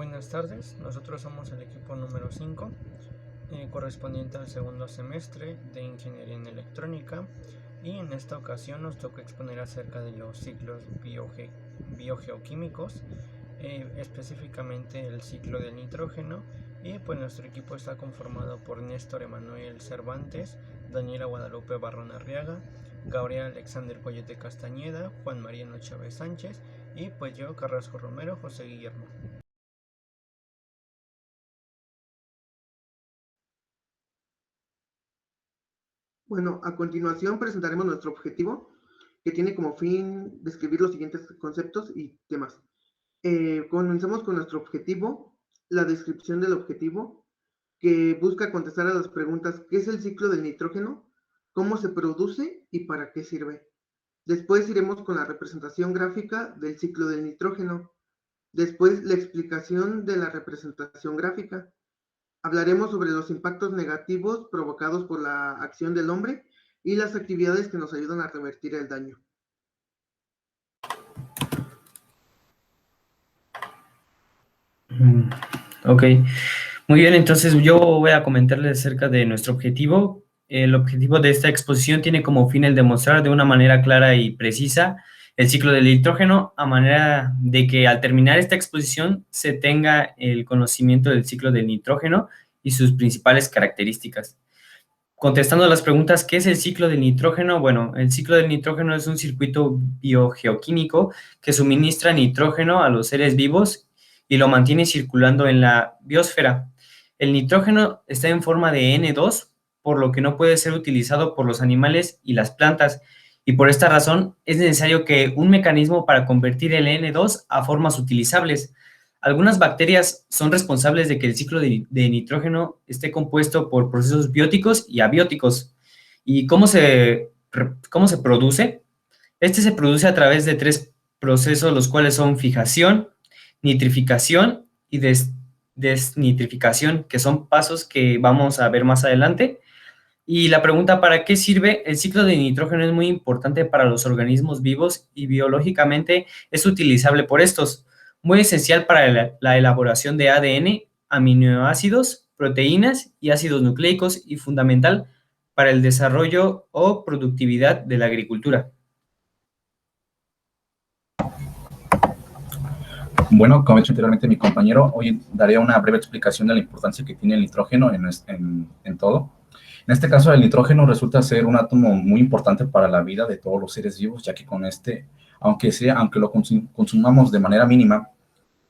Buenas tardes, nosotros somos el equipo número 5, correspondiente al segundo semestre de Ingeniería en Electrónica, y en esta ocasión nos toca exponer acerca de los ciclos biogeoquímicos, específicamente el ciclo del nitrógeno, y pues nuestro equipo está conformado por Néstor Emanuel Cervantes, Daniela Guadalupe Barrón Arriaga, Gabriel Alexander Poyete Castañeda, Juan Mariano Chávez Sánchez y pues yo, Carrasco Romero, José Guillermo. Bueno, a continuación presentaremos nuestro objetivo, que tiene como fin describir los siguientes conceptos y temas. Comenzamos con nuestro objetivo, la descripción del objetivo, que busca contestar a las preguntas: ¿qué es el ciclo del nitrógeno? ¿Cómo se produce y para qué sirve? Después iremos con la representación gráfica del ciclo del nitrógeno. Después, la explicación de la representación gráfica. Hablaremos sobre los impactos negativos provocados por la acción del hombre y las actividades que nos ayudan a revertir el daño. Ok, muy bien, entonces yo voy a comentarles acerca de nuestro objetivo. El objetivo de esta exposición tiene como fin el demostrar de una manera clara y precisa el ciclo del nitrógeno, a manera de que al terminar esta exposición se tenga el conocimiento del ciclo del nitrógeno y sus principales características. Contestando a las preguntas, ¿qué es el ciclo del nitrógeno? Bueno, el ciclo del nitrógeno es un circuito biogeoquímico que suministra nitrógeno a los seres vivos y lo mantiene circulando en la biosfera. El nitrógeno está en forma de N2, por lo que no puede ser utilizado por los animales y las plantas, y por esta razón es necesario que un mecanismo para convertir el N2 a formas utilizables. Algunas bacterias son responsables de que el ciclo de nitrógeno esté compuesto por procesos bióticos y abióticos. ¿Y cómo se produce? Este se produce a través de tres procesos, los cuales son fijación, nitrificación y desnitrificación, que son pasos que vamos a ver más adelante. Y la pregunta, ¿para qué sirve? El ciclo de nitrógeno es muy importante para los organismos vivos y biológicamente es utilizable por estos. Muy esencial para la elaboración de ADN, aminoácidos, proteínas y ácidos nucleicos, y fundamental para el desarrollo o productividad de la agricultura. Bueno, como he dicho anteriormente mi compañero, hoy daré una breve explicación de la importancia que tiene el nitrógeno en todo. En este caso, el nitrógeno resulta ser un átomo muy importante para la vida de todos los seres vivos, ya que con aunque lo consumamos de manera mínima,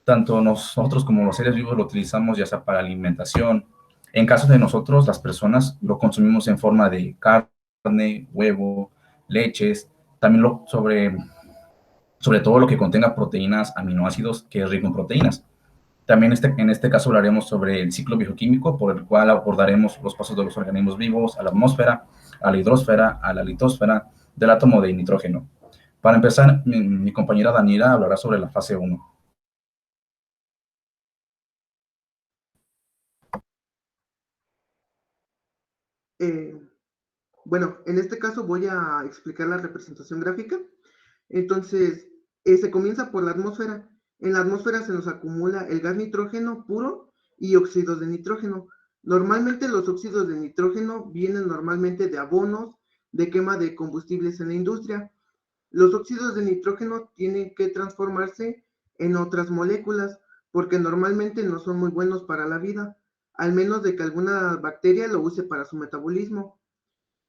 tanto nosotros como los seres vivos lo utilizamos ya sea para alimentación. En caso de nosotros, las personas lo consumimos en forma de carne, huevo, leches, también sobre todo lo que contenga proteínas, aminoácidos, que es rico en proteínas. También en este caso hablaremos sobre el ciclo bioquímico, por el cual abordaremos los pasos de los organismos vivos a la atmósfera, a la hidrosfera, a la litosfera, del átomo de nitrógeno. Para empezar, mi compañera Daniela hablará sobre la fase 1. Bueno, en este caso voy a explicar la representación gráfica. Entonces, se comienza por la atmósfera. En la atmósfera se nos acumula el gas nitrógeno puro y óxidos de nitrógeno. Normalmente los óxidos de nitrógeno vienen normalmente de abonos, de quema de combustibles en la industria. Los óxidos de nitrógeno tienen que transformarse en otras moléculas porque normalmente no son muy buenos para la vida, al menos de que alguna bacteria lo use para su metabolismo.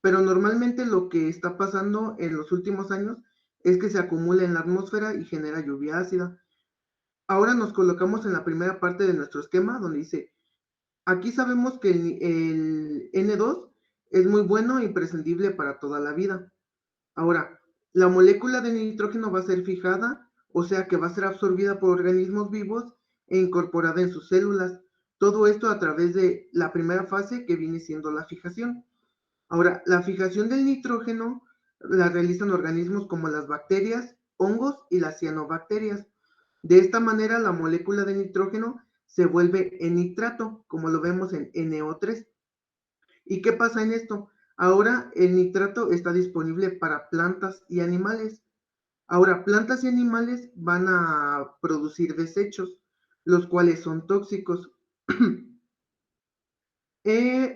Pero normalmente lo que está pasando en los últimos años es que se acumula en la atmósfera y genera lluvia ácida. Ahora nos colocamos en la primera parte de nuestro esquema donde dice, aquí sabemos que el N2 es muy bueno e imprescindible para toda la vida. Ahora, la molécula de nitrógeno va a ser fijada, o sea que va a ser absorbida por organismos vivos e incorporada en sus células. Todo esto a través de la primera fase que viene siendo la fijación. Ahora, la fijación del nitrógeno la realizan organismos como las bacterias, hongos y las cianobacterias. De esta manera, la molécula de nitrógeno se vuelve en nitrato, como lo vemos en NO3. ¿Y qué pasa en esto? Ahora el nitrato está disponible para plantas y animales. Ahora, plantas y animales van a producir desechos. los cuales son tóxicos.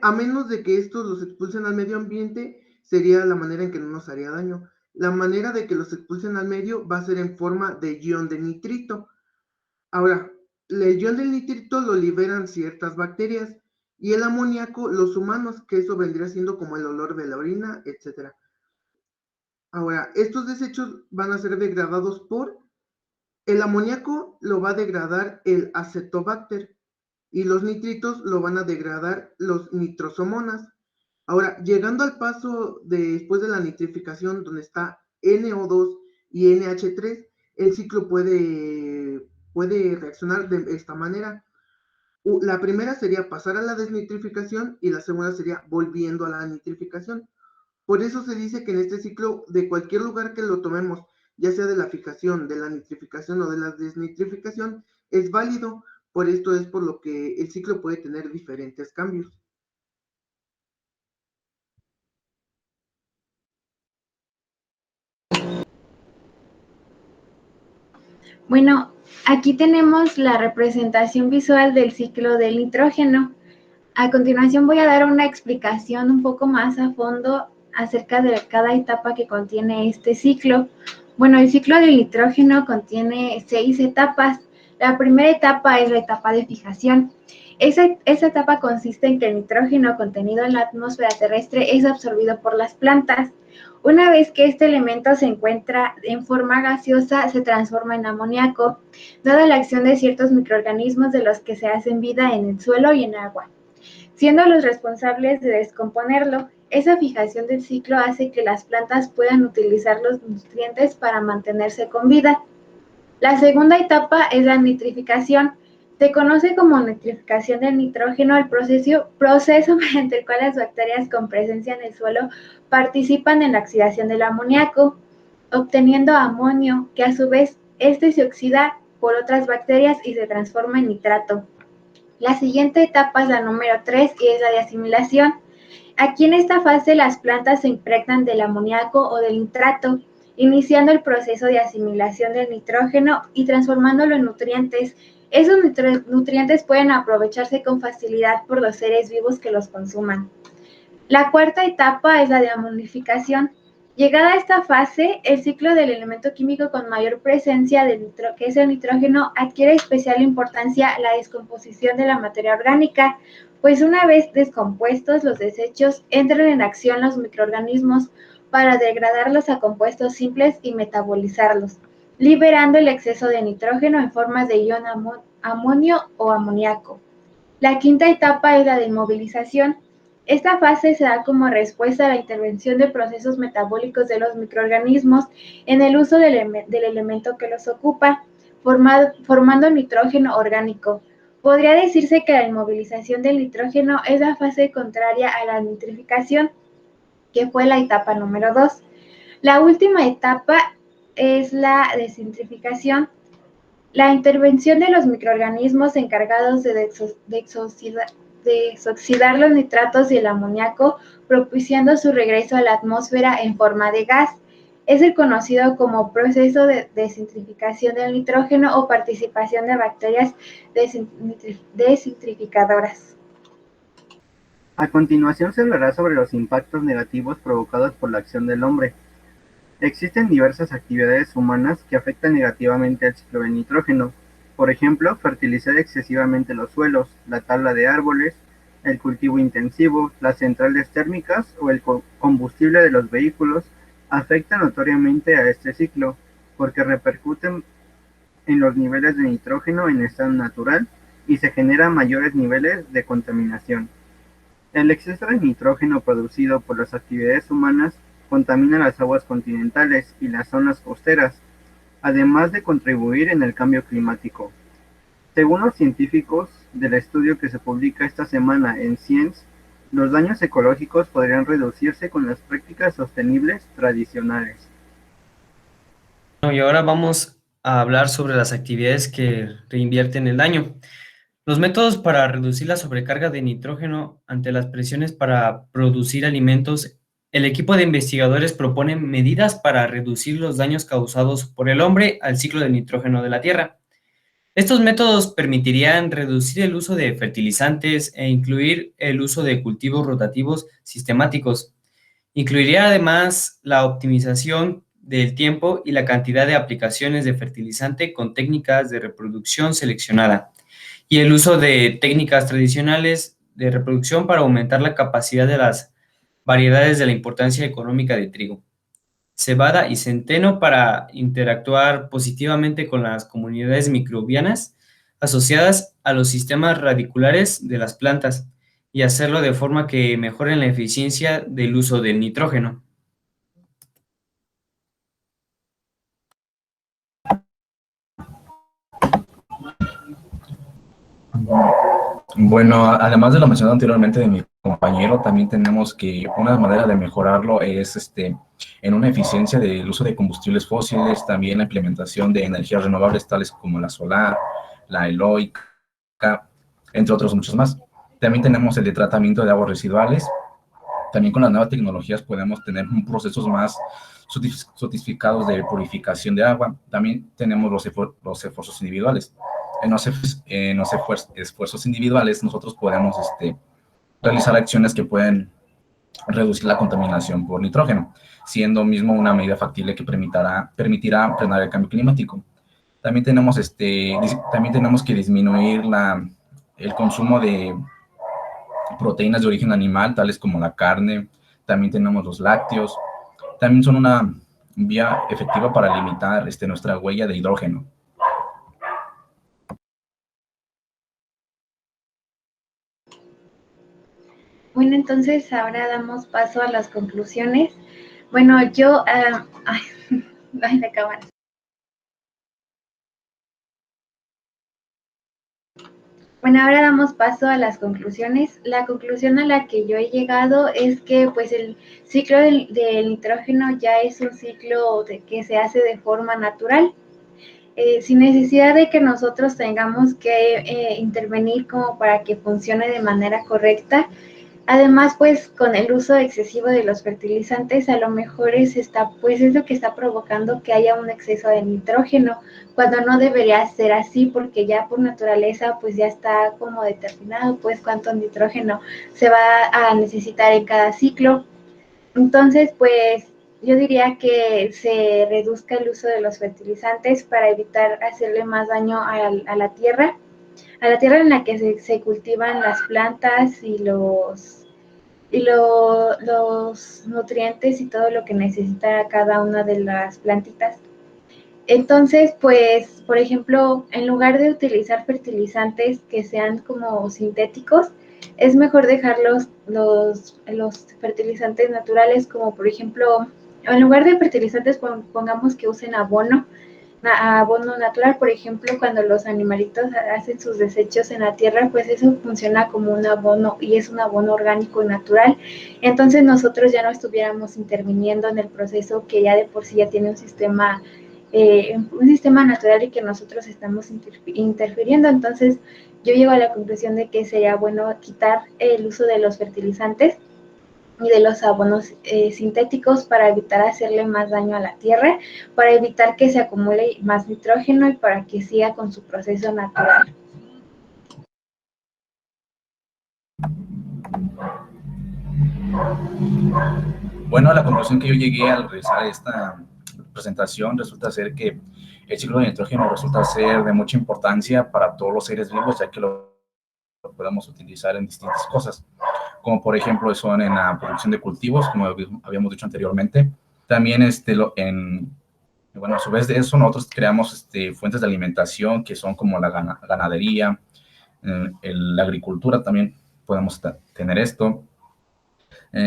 A menos de que estos los expulsen al medio ambiente, sería la manera en que no nos haría daño. La manera de que los expulsen al medio va a ser en forma de ion de nitrito. Ahora, el ion del nitrito lo liberan ciertas bacterias y el amoníaco los humanos, que eso vendría siendo como el olor de la orina, etc. Ahora, estos desechos van a ser degradados por el amoníaco, lo va a degradar el acetobacter y los nitritos lo van a degradar los nitrosomonas. Ahora, llegando al paso después de la nitrificación, donde está NO2 y NH3, el ciclo puede reaccionar de esta manera. La primera sería pasar a la desnitrificación y la segunda sería volviendo a la nitrificación. Por eso se dice que en este ciclo, de cualquier lugar que lo tomemos, ya sea de la fijación, de la nitrificación o de la desnitrificación, es válido. Por esto es por lo que el ciclo puede tener diferentes cambios. Bueno, aquí tenemos la representación visual del ciclo del nitrógeno. A continuación voy a dar una explicación un poco más a fondo acerca de cada etapa que contiene este ciclo. Bueno, el ciclo del nitrógeno contiene 6 etapas. La primera etapa es la etapa de fijación. Esa etapa consiste en que el nitrógeno contenido en la atmósfera terrestre es absorbido por las plantas. Una vez que este elemento se encuentra en forma gaseosa, se transforma en amoníaco, dada la acción de ciertos microorganismos de los que se hacen vida en el suelo y en agua, siendo los responsables de descomponerlo. Esa fijación del ciclo hace que las plantas puedan utilizar los nutrientes para mantenerse con vida. La segunda etapa es la nitrificación. Se conoce como nitrificación del nitrógeno el proceso mediante el cual las bacterias con presencia en el suelo participan en la oxidación del amoníaco, obteniendo amonio, que a su vez este se oxida por otras bacterias y se transforma en nitrato. La siguiente etapa es la número 3 y es la de asimilación. Aquí en esta fase las plantas se impregnan del amoníaco o del nitrato, iniciando el proceso de asimilación del nitrógeno y transformándolo en nutrientes. Esos nutrientes pueden aprovecharse con facilidad por los seres vivos que los consuman. La cuarta etapa es la de amonificación. Llegada a esta fase, el ciclo del elemento químico con mayor presencia que es el nitrógeno, adquiere especial importancia la descomposición de la materia orgánica, pues una vez descompuestos los desechos, entran en acción los microorganismos para degradarlos a compuestos simples y metabolizarlos, liberando el exceso de nitrógeno en forma de ion amonio o amoníaco. La quinta etapa es la de inmovilización. Esta fase se da como respuesta a la intervención de procesos metabólicos de los microorganismos en el uso del elemento que los ocupa, formando nitrógeno orgánico. Podría decirse que la inmovilización del nitrógeno es la fase contraria a la nitrificación, que fue la etapa número 2. La última etapa es la desintrificación. La intervención de los microorganismos encargados de desoxidar los nitratos y el amoníaco, propiciando su regreso a la atmósfera en forma de gas. Es el conocido como proceso de desintrificación del nitrógeno o participación de bacterias desintrificadoras. A continuación se hablará sobre los impactos negativos provocados por la acción del hombre. Existen diversas actividades humanas que afectan negativamente al ciclo del nitrógeno. Por ejemplo, fertilizar excesivamente los suelos, la tala de árboles, el cultivo intensivo, las centrales térmicas o el combustible de los vehículos afectan notoriamente a este ciclo, porque repercuten en los niveles de nitrógeno en estado natural y se generan mayores niveles de contaminación. El exceso de nitrógeno producido por las actividades humanas contamina las aguas continentales y las zonas costeras, además de contribuir en el cambio climático. Según los científicos del estudio que se publica esta semana en Science, los daños ecológicos podrían reducirse con las prácticas sostenibles tradicionales. Y ahora vamos a hablar sobre las actividades que reinvierten el daño. Los métodos para reducir la sobrecarga de nitrógeno ante las presiones para producir alimentos. El equipo de investigadores propone medidas para reducir los daños causados por el hombre al ciclo del nitrógeno de la Tierra. Estos métodos permitirían reducir el uso de fertilizantes e incluir el uso de cultivos rotativos sistemáticos. Incluiría además la optimización del tiempo y la cantidad de aplicaciones de fertilizante con técnicas de reproducción seleccionada y el uso de técnicas tradicionales de reproducción para aumentar la capacidad de las variedades de la importancia económica de trigo, cebada y centeno para interactuar positivamente con las comunidades microbianas asociadas a los sistemas radiculares de las plantas y hacerlo de forma que mejoren la eficiencia del uso del nitrógeno. Bueno, además de lo mencionado anteriormente de mi compañero, también tenemos que una manera de mejorarlo es en una eficiencia del uso de combustibles fósiles, también la implementación de energías renovables tales como la solar, la eólica, entre otros muchos más. También tenemos el de tratamiento de aguas residuales. También con las nuevas tecnologías podemos tener procesos más sofisticados de purificación de agua. También tenemos los esfuerzos individuales. En los esfuerzos individuales nosotros podemos realizar acciones que pueden reducir la contaminación por nitrógeno, siendo mismo una medida factible que permitirá frenar el cambio climático. También tenemos que disminuir el consumo de proteínas de origen animal, tales como la carne. También tenemos los lácteos. También son una vía efectiva para limitar nuestra huella de hidrógeno. Bueno, entonces ahora damos paso a las conclusiones. Bueno, yo... ay, la cámara. Bueno, ahora damos paso a las conclusiones. La conclusión a la que yo he llegado es que pues el ciclo del nitrógeno ya es un ciclo que se hace de forma natural, sin necesidad de que nosotros tengamos que intervenir como para que funcione de manera correcta. Además, pues con el uso excesivo de los fertilizantes, a lo mejor es lo que está provocando que haya un exceso de nitrógeno, cuando no debería ser así, porque ya por naturaleza pues ya está como determinado pues cuánto nitrógeno se va a necesitar en cada ciclo. Entonces, pues yo diría que se reduzca el uso de los fertilizantes para evitar hacerle más daño a la tierra en la que se cultivan las plantas y los nutrientes y todo lo que necesita cada una de las plantitas. Entonces, pues, por ejemplo, en lugar de utilizar fertilizantes que sean como sintéticos, es mejor dejar los fertilizantes naturales, como por ejemplo, en lugar de fertilizantes, pongamos que usen abono natural, por ejemplo, cuando los animalitos hacen sus desechos en la tierra, pues eso funciona como un abono y es un abono orgánico y natural. Entonces nosotros ya no estuviéramos interviniendo en el proceso que ya de por sí ya tiene un sistema natural y que nosotros estamos interfiriendo. Entonces yo llego a la conclusión de que sería bueno quitar el uso de los fertilizantes y de los abonos sintéticos para evitar hacerle más daño a la tierra, para evitar que se acumule más nitrógeno y para que siga con su proceso natural. Bueno, la conclusión que yo llegué al realizar esta presentación resulta ser que el ciclo de nitrógeno resulta ser de mucha importancia para todos los seres vivos, ya que lo podemos utilizar en distintas cosas, como por ejemplo son en la producción de cultivos, como habíamos dicho anteriormente. También bueno, a su vez de eso nosotros creamos fuentes de alimentación que son como la ganadería, la agricultura, también podemos tener esto.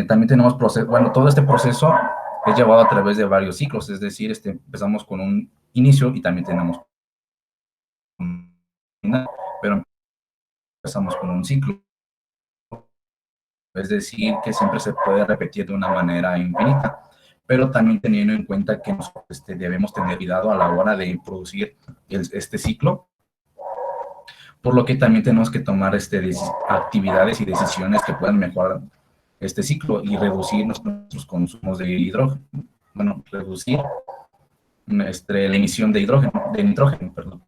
También tenemos todo este proceso es llevado a través de varios ciclos, es decir, empezamos con un inicio y también tenemos un final, pero empezamos con un ciclo. Es decir, que siempre se puede repetir de una manera infinita, pero también teniendo en cuenta que nosotros debemos tener cuidado a la hora de producir este ciclo, por lo que también tenemos que tomar actividades y decisiones que puedan mejorar este ciclo y reducir nuestros consumos de hidrógeno, bueno, reducir la emisión de nitrógeno, perdón.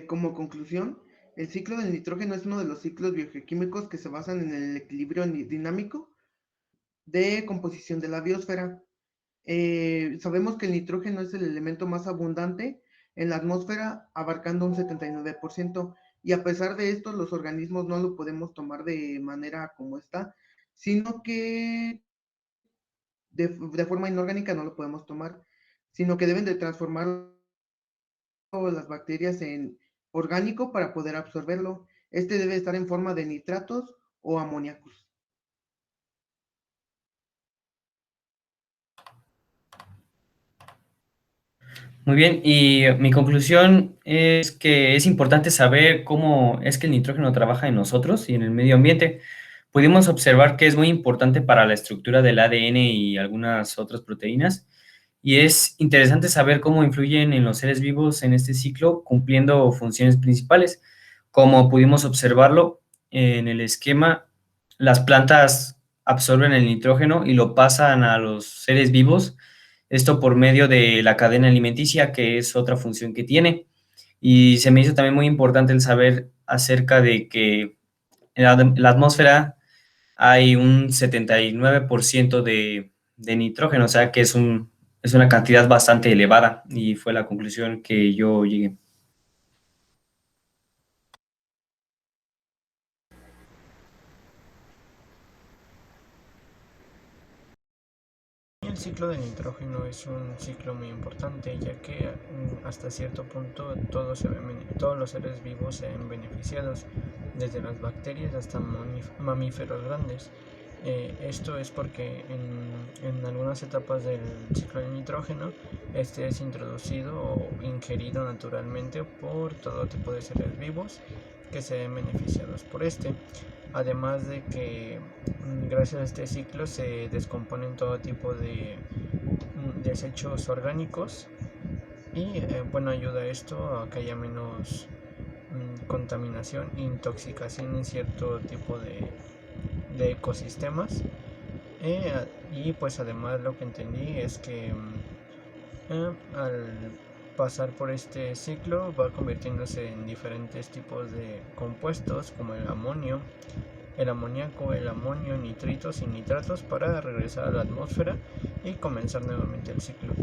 Como conclusión, el ciclo del nitrógeno es uno de los ciclos biogeoquímicos que se basan en el equilibrio dinámico de composición de la biosfera. Sabemos que el nitrógeno es el elemento más abundante en la atmósfera, abarcando un 79%, y a pesar de esto, los organismos no lo podemos tomar de manera como está, sino que de forma inorgánica no lo podemos tomar, sino que deben de transformar las bacterias en orgánico para poder absorberlo. Este debe estar en forma de nitratos o amoníacos. Muy bien, y mi conclusión es que es importante saber cómo es que el nitrógeno trabaja en nosotros y en el medio ambiente. Pudimos observar que es muy importante para la estructura del ADN y algunas otras proteínas, y es interesante saber cómo influyen en los seres vivos en este ciclo, cumpliendo funciones principales. Como pudimos observarlo en el esquema, las plantas absorben el nitrógeno y lo pasan a los seres vivos, esto por medio de la cadena alimenticia, que es otra función que tiene. Y se me hizo también muy importante el saber acerca de que en la atmósfera hay un 79% de nitrógeno, o sea que es una cantidad bastante elevada, y fue la conclusión que yo llegué. El ciclo del nitrógeno es un ciclo muy importante, ya que hasta cierto punto todos los seres vivos se ven beneficiados, desde las bacterias hasta mamíferos grandes. Esto es porque en algunas etapas del ciclo del nitrógeno este es introducido o ingerido naturalmente por todo tipo de seres vivos que se ven beneficiados por este. Además de que gracias a este ciclo se descomponen todo tipo de desechos orgánicos y bueno, ayuda esto a que haya menos contaminación e intoxicación en cierto tipo de ecosistemas. Y pues además lo que entendí es que al pasar por este ciclo va convirtiéndose en diferentes tipos de compuestos como el amonio, el amoníaco, el amonio, nitritos y nitratos para regresar a la atmósfera y comenzar nuevamente el ciclo.